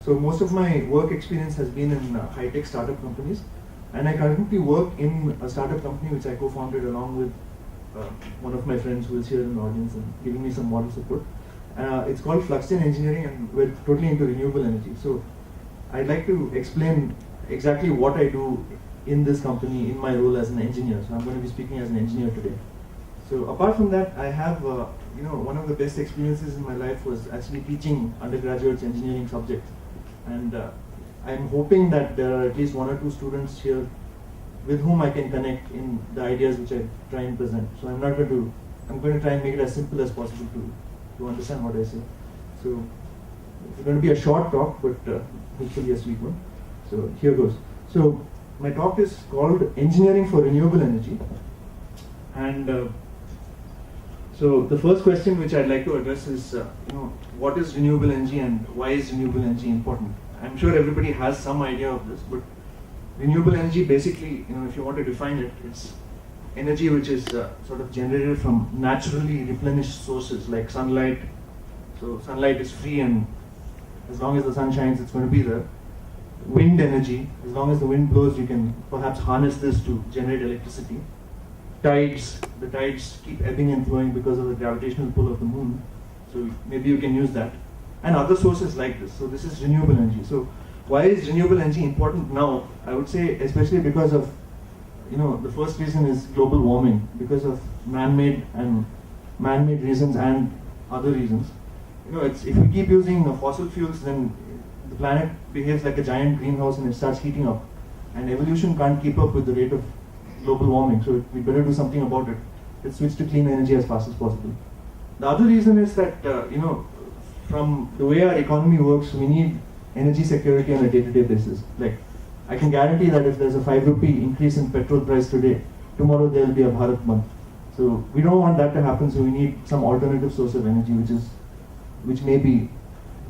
So most of my work experience has been in high-tech startup companies, and I currently work in a startup company which I co-founded along with one of my friends who is here in the audience and giving me some moral support. It's called Fluxgen Engineering, and we're totally into renewable energy. So I'd like to explain exactly what I do in this company in my role as an engineer. So I'm going to be speaking as an engineer today. So apart from that, I have, one of the best experiences in my life was actually teaching undergraduates engineering subjects. And I'm hoping that there are at least one or two students here with whom I can connect in the ideas which I try and present. So I'm going to try and make it as simple as possible to understand what I say. So it's going to be a short talk, but hopefully a sweet one. So here goes. So my talk is called Engineering for Renewable Energy. And so the first question which I'd like to address is, what is renewable energy and why is renewable energy important? I'm sure everybody has some idea of this, but renewable energy basically, if you want to define it, it's energy which is sort of generated from naturally replenished sources like sunlight. So sunlight is free, and as long as the sun shines, it's going to be there. Wind energy, as long as the wind blows, you can perhaps harness this to generate electricity. Tides, the tides keep ebbing and flowing because of the gravitational pull of the moon. So maybe you can use that. And other sources like this. So this is renewable energy. So why is renewable energy important now? I would say especially because of, the first reason is global warming, because of man-made reasons and other reasons. If we keep using fossil fuels, then the planet behaves like a giant greenhouse and it starts heating up. And evolution can't keep up with the rate of global warming, so we better do something about it. Let's switch to clean energy as fast as possible. The other reason is that, from the way our economy works, we need energy security on a day-to-day basis. Like, I can guarantee that if there's a 5 rupee increase in petrol price today, tomorrow there will be a Bharat month. So we don't want that to happen, so we need some alternative source of energy, which may be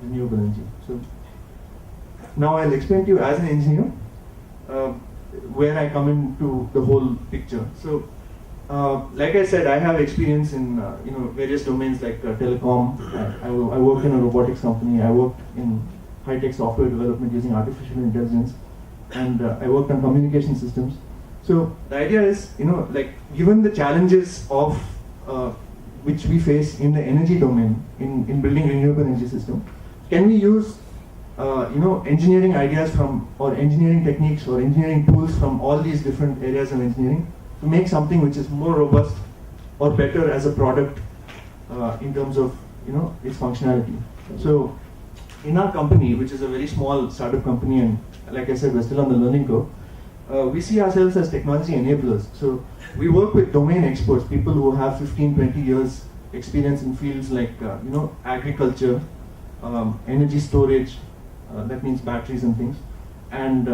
renewable energy. So now I'll explain to you as an engineer where I come into the whole picture. So like I said, I have experience in various domains like telecom. I worked in a robotics company. I worked in high-tech software development using artificial intelligence, and I worked on communication systems. So the idea is, given the challenges of which we face in the energy domain in building renewable energy system, can we use engineering ideas from, or engineering techniques or engineering tools from all these different areas of engineering to make something which is more robust or better as a product in terms of its functionality. So in our company, which is a very small startup company, and like I said, we're still on the learning curve, we see ourselves as technology enablers. So we work with domain experts, people who have 15, 20 years experience in fields like agriculture, energy storage, that means batteries and things, and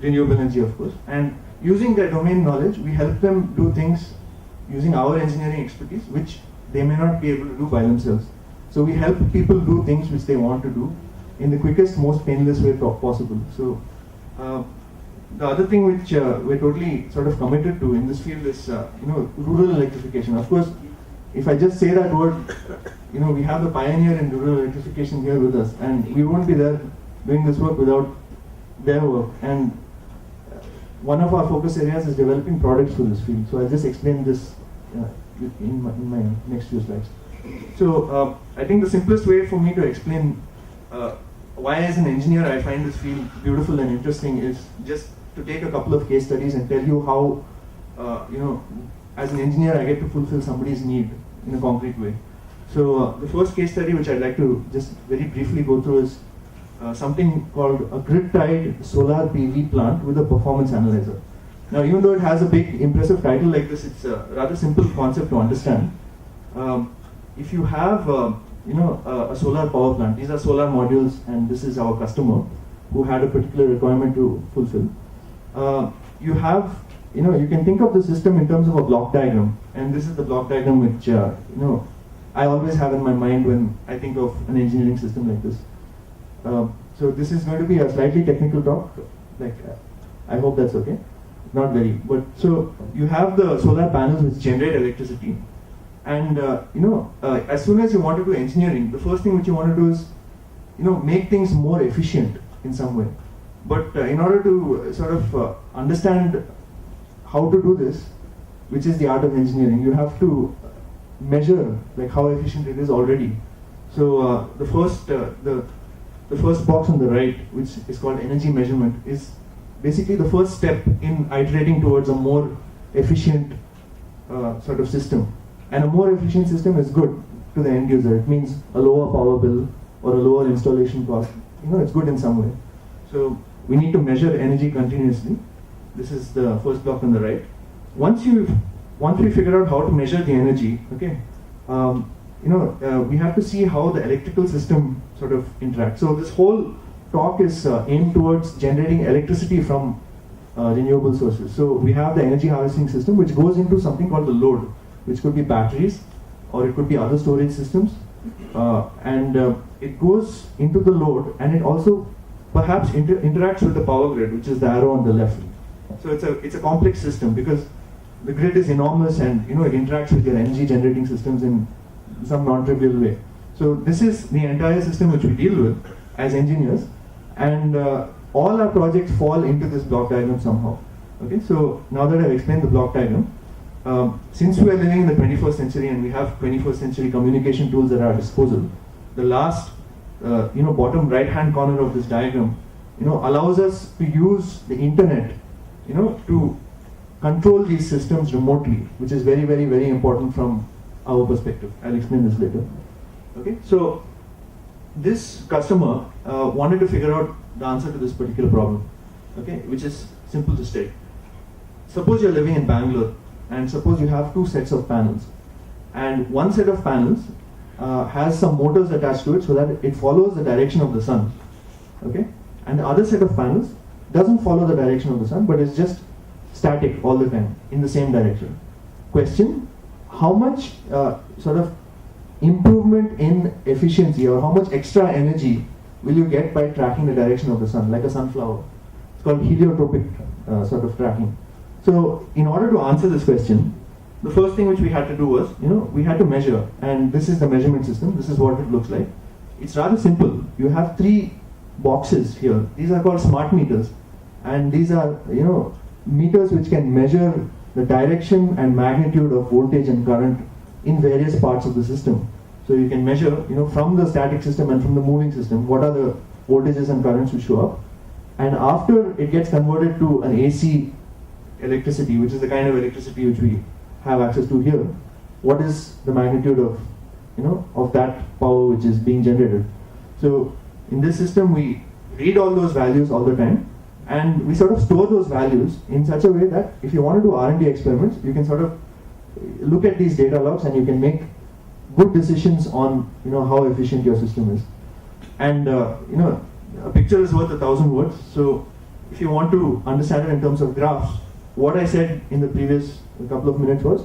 renewable energy, of course. And using their domain knowledge, we help them do things using our engineering expertise, which they may not be able to do by themselves. So we help people do things which they want to do in the quickest, most painless way possible. So the other thing which we're totally sort of committed to in this field is rural electrification. Of course, if I just say that word, we have the pioneer in rural electrification here with us, and we won't be there doing this work without their work. And one of our focus areas is developing products for this field. So I'll just explain this in my next few slides. So I think the simplest way for me to explain why as an engineer I find this field beautiful and interesting is just to take a couple of case studies and tell you how, as an engineer I get to fulfill somebody's need in a concrete way. So the first case study which I'd like to just very briefly go through is something called a grid-tied solar PV plant with a performance analyzer. Now, even though it has a big impressive title like this, it's a rather simple concept to understand. If you have a solar power plant, these are solar modules, and this is our customer who had a particular requirement to fulfill. You have, you can think of the system in terms of a block diagram, and this is the block diagram which I always have in my mind when I think of an engineering system like this. So this is going to be a slightly technical talk, I hope that's okay. Not very, but so you have the solar panels which generate electricity, and as soon as you want to do engineering, the first thing which you want to do is make things more efficient in some way. But in order to sort of understand how to do this, which is the art of engineering, you have to measure like how efficient it is already. So the first box on the right, which is called energy measurement, is basically the first step in iterating towards a more efficient sort of system. And a more efficient system is good to the end user. It means a lower power bill or a lower installation cost. It's good in some way. So we need to measure energy continuously. This is the first block on the right. Once we figure out how to measure the energy, okay, we have to see how the electrical system sort of interacts. So this whole talk is aimed towards generating electricity from renewable sources. So we have the energy harvesting system, which goes into something called the load, which could be batteries, or it could be other storage systems, and it goes into the load, and it also perhaps interacts with the power grid, which is the arrow on the left. So it's a complex system because the grid is enormous, and it interacts with your energy generating systems in some non-trivial way. So this is the entire system which we deal with as engineers, and all our projects fall into this block diagram somehow. Okay, so now that I've explained the block diagram, since we are living in the 21st century and we have 21st century communication tools at our disposal, the last bottom right hand corner of this diagram allows us to use the internet to control these systems remotely, which is very, very, very important from our perspective. I'll explain this later. Okay, so this customer wanted to figure out the answer to this particular problem, okay, which is simple to state. Suppose you're living in Bangalore, and suppose you have two sets of panels, and one set of panels has some motors attached to it so that it follows the direction of the sun, okay, and the other set of panels doesn't follow the direction of the sun, but is just static all the time in the same direction. Question: how much sort of improvement in efficiency, or how much extra energy will you get by tracking the direction of the sun, like a sunflower? It's called heliotropic sort of tracking. So in order to answer this question, the first thing which we had to do was, we had to measure, and this is the measurement system. This is what it looks like. It's rather simple. You have three boxes here. These are called smart meters, and these are, meters which can measure the direction and magnitude of voltage and current in various parts of the system. So you can measure, from the static system and from the moving system, what are the voltages and currents which show up. And after it gets converted to an AC electricity, which is the kind of electricity which we have access to here, what is the magnitude of, of that power which is being generated. So in this system, we read all those values all the time, and we sort of store those values in such a way that if you want to do R&D experiments, you can sort of look at these data logs and you can make good decisions on how efficient your system is. And a picture is worth 1,000 words. So if you want to understand it in terms of graphs, what I said in the previous couple of minutes was,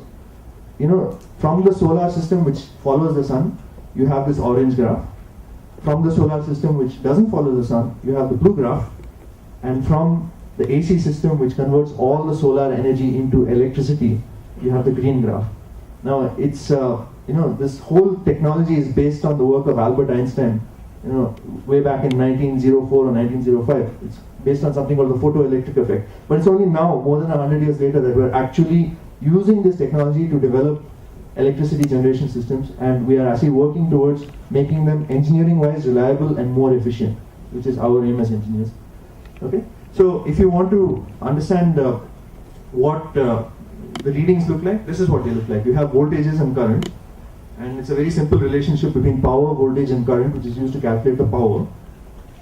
from the solar system which follows the sun, you have this orange graph. From the solar system which doesn't follow the sun, you have the blue graph. And from the AC system which converts all the solar energy into electricity, you have the green graph. Now it's, this whole technology is based on the work of Albert Einstein, way back in 1904 or 1905. It's based on something called the photoelectric effect. But it's only now, more than 100 years later, that we're actually using this technology to develop electricity generation systems, and we are actually working towards making them engineering-wise reliable and more efficient, which is our aim as engineers. Okay? So if you want to understand what the readings look like, this is what they look like. You have voltages and current, and it's a very simple relationship between power, voltage and current, which is used to calculate the power.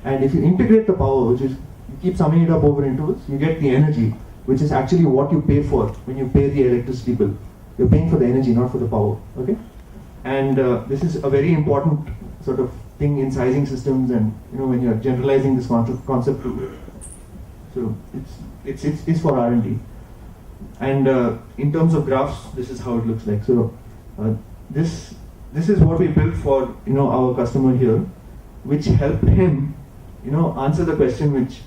And if you integrate the power, which is, you keep summing it up over intervals, you get the energy, which is actually what you pay for when you pay the electricity bill. You're paying for the energy, not for the power. Okay? And this is a very important sort of thing in sizing systems, and when you're generalizing this concept to. So it's for R&D. And in terms of graphs, this is how it looks like. So this is what we built for our customer here, which helped him answer the question which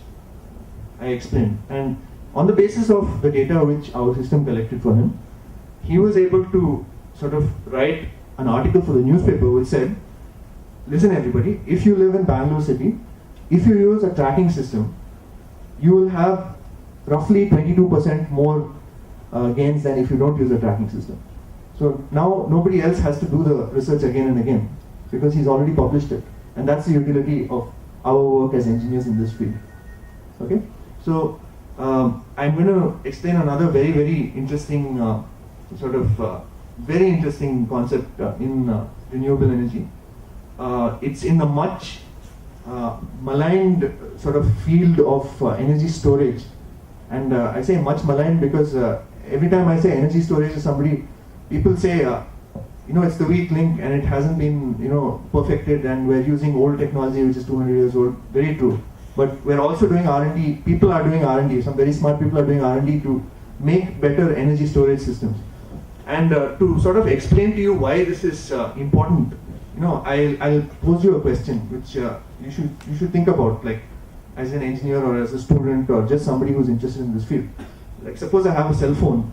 I explained. And on the basis of the data which our system collected for him, he was able to sort of write an article for the newspaper which said, listen everybody, if you live in Bangalore city, if you use a tracking system, you will have roughly 22% more gains than if you don't use a tracking system. So now nobody else has to do the research again and again because he's already published it. And that's the utility of our work as engineers in this field. Okay? So I'm going to explain another very, very interesting very interesting concept in renewable energy. It's in the much maligned sort of field of energy storage. And I say much maligned because every time I say energy storage to somebody, people say, it's the weak link and it hasn't been, perfected and we're using old technology which is 200 years old. Very true. But we're also doing R&D. People are doing R&D. Some very smart people are doing R&D to make better energy storage systems. And to sort of explain to you why this is important, I'll pose you a question which you should think about, like as an engineer or as a student or just somebody who's interested in this field. Like suppose I have a cell phone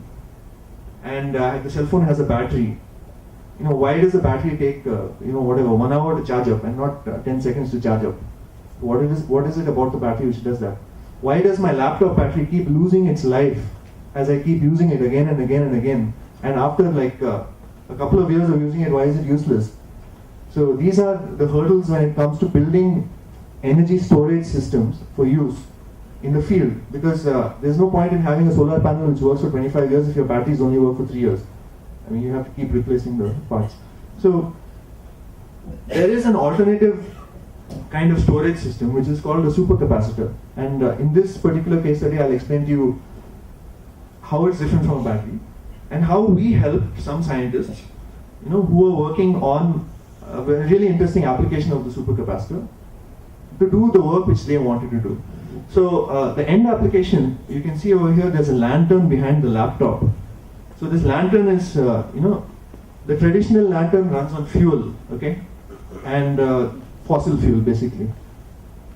and the cell phone has a battery. Why does the battery take 1 hour to charge up and not 10 seconds to charge up? What is it about the battery which does that? Why does my laptop battery keep losing its life as I keep using it again and again and again? And after like a couple of years of using it, why is it useless? So these are the hurdles when it comes to building energy storage systems for use in the field, because there's no point in having a solar panel which works for 25 years if your batteries only work for 3 years. I mean, you have to keep replacing the parts. So there is an alternative kind of storage system which is called a supercapacitor. And in this particular case study, I'll explain to you how it's different from a battery and how we help some scientists, who are working on a really interesting application of the supercapacitor to do the work which they wanted to do. So the end application, you can see over here, there's a lantern behind the laptop. So this lantern is, the traditional lantern runs on fuel, okay, and fossil fuel basically.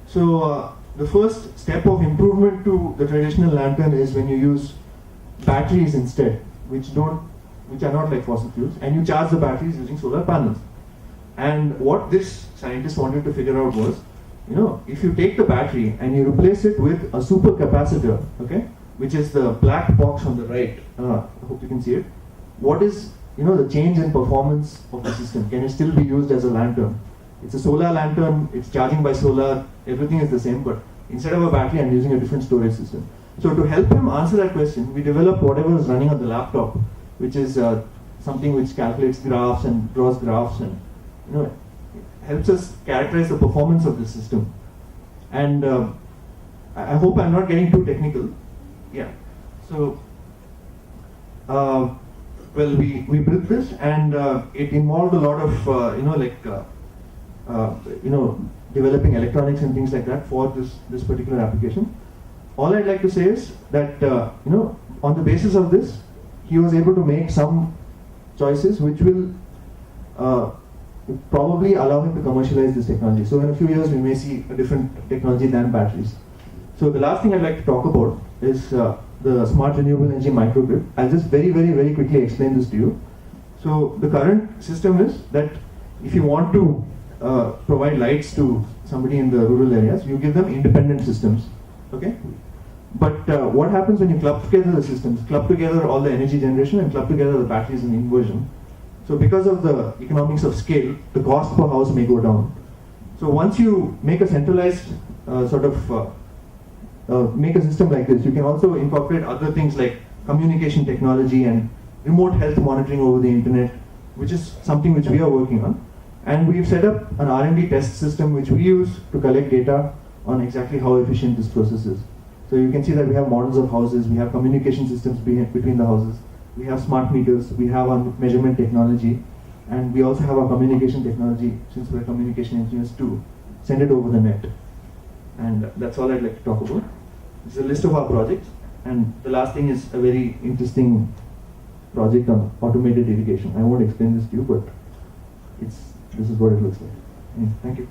So the first step of improvement to the traditional lantern is when you use batteries instead, which are not like fossil fuels, and you charge the batteries using solar panels. And what this scientist wanted to figure out was, if you take the battery and you replace it with a supercapacitor, okay, which is the black box on the right, I hope you can see it. What is, the change in performance of the system? Can it still be used as a lantern? It's a solar lantern, it's charging by solar, everything is the same, but instead of a battery, I'm using a different storage system. So to help him answer that question, we developed whatever is running on the laptop, which is something which calculates graphs and draws graphs and, helps us characterize the performance of the system. And I hope I'm not getting too technical. Yeah. So, well, we built this, and it involved a lot of, developing electronics and things like that for this particular application. All I'd like to say is that, on the basis of this, he was able to make some choices which will probably allow him to commercialize this technology. So in a few years, we may see a different technology than batteries. So the last thing I'd like to talk about is the smart renewable energy microgrid. I'll just very, very, very quickly explain this to you. So the current system is that if you want to provide lights to somebody in the rural areas, you give them independent systems, okay? But what happens when you club together the systems, club together all the energy generation and club together the batteries and inversion? So because of the economics of scale, the cost per house may go down. So once you make a centralized make a system like this, you can also incorporate other things like communication technology and remote health monitoring over the internet, which is something which we are working on. And we've set up an R&D test system which we use to collect data on exactly how efficient this process is. So you can see that we have models of houses, we have communication systems between the houses, we have smart meters, we have our measurement technology, and we also have our communication technology, since we're communication engineers, to send it over the net. And that's all I'd like to talk about. This is a list of our projects, and the last thing is a very interesting project on automated irrigation. I won't explain this to you, but this is what it looks like. Thank you.